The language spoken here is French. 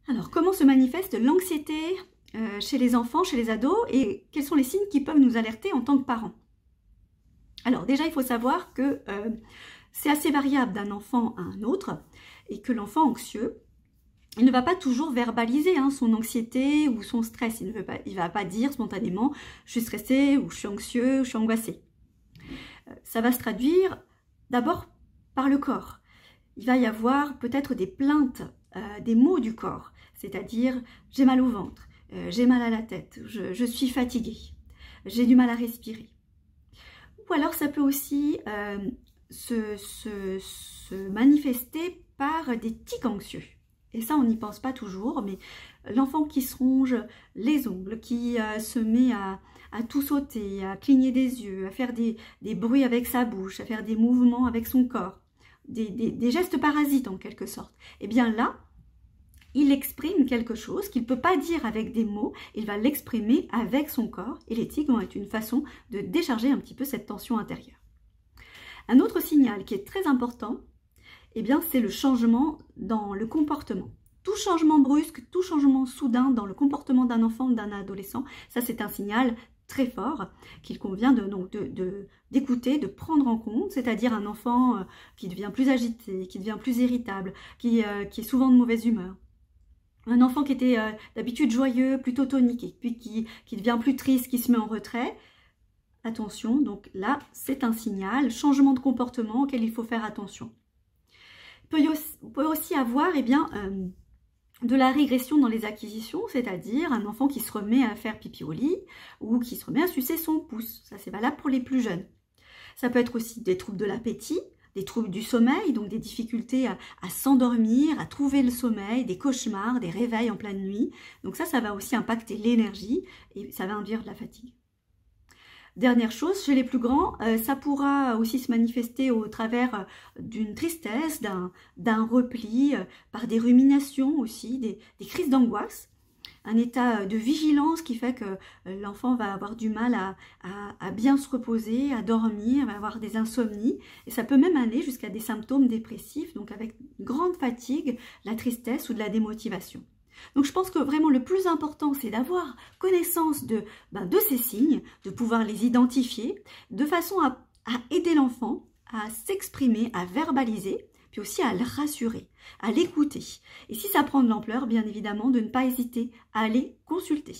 Alors, comment se manifeste l'anxiété chez les enfants, chez les ados, et quels sont les signes qui peuvent nous alerter en tant que parents? Alors déjà, il faut savoir que c'est assez variable d'un enfant à un autre, et que l'enfant anxieux, il ne va pas toujours verbaliser son anxiété ou son stress. Il ne va pas dire spontanément « je suis stressé » ou « je suis anxieux » ou « je suis angoissé ». Ça va se traduire d'abord par le corps. Il va y avoir peut-être des plaintes, des maux du corps, c'est-à-dire « j'ai mal au ventre »,« j'ai mal à la tête »,« je suis fatigué »,« j'ai du mal à respirer ». Ou alors ça peut aussi se manifester par des tics anxieux. Et ça, on n'y pense pas toujours, mais l'enfant qui se ronge les ongles, qui se met à tout sauter, à cligner des yeux, à faire des bruits avec sa bouche, à faire des mouvements avec son corps, des gestes parasites en quelque sorte, et bien là, il exprime quelque chose qu'il ne peut pas dire avec des mots, il va l'exprimer avec son corps, et les tics vont être une façon de décharger un petit peu cette tension intérieure. Un autre signal qui est très important, eh bien, c'est le changement dans le comportement. Tout changement brusque, tout changement soudain dans le comportement d'un enfant ou d'un adolescent, ça c'est un signal très fort qu'il convient d'écouter, de prendre en compte, c'est-à-dire un enfant qui devient plus agité, qui devient plus irritable, qui est souvent de mauvaise humeur. Un enfant qui était d'habitude joyeux, plutôt tonique, et puis qui devient plus triste, qui se met en retrait. Attention, donc là, c'est un signal, changement de comportement auquel il faut faire attention. On peut aussi avoir de la régression dans les acquisitions, c'est-à-dire un enfant qui se remet à faire pipi au lit ou qui se remet à sucer son pouce. Ça, c'est valable pour les plus jeunes. Ça peut être aussi des troubles de l'appétit, des troubles du sommeil, donc des difficultés à s'endormir, à trouver le sommeil, des cauchemars, des réveils en pleine nuit. Donc ça va aussi impacter l'énergie et ça va induire de la fatigue. Dernière chose, chez les plus grands, ça pourra aussi se manifester au travers d'une tristesse, d'un repli, par des ruminations aussi, des crises d'angoisse, un état de vigilance qui fait que l'enfant va avoir du mal à bien se reposer, à dormir, va avoir des insomnies, et ça peut même aller jusqu'à des symptômes dépressifs, donc avec une grande fatigue, la tristesse ou de la démotivation. Donc je pense que vraiment le plus important, c'est d'avoir connaissance de ces signes, de pouvoir les identifier, de façon à aider l'enfant à s'exprimer, à verbaliser, puis aussi à le rassurer, à l'écouter. Et si ça prend de l'ampleur, bien évidemment, de ne pas hésiter à aller consulter.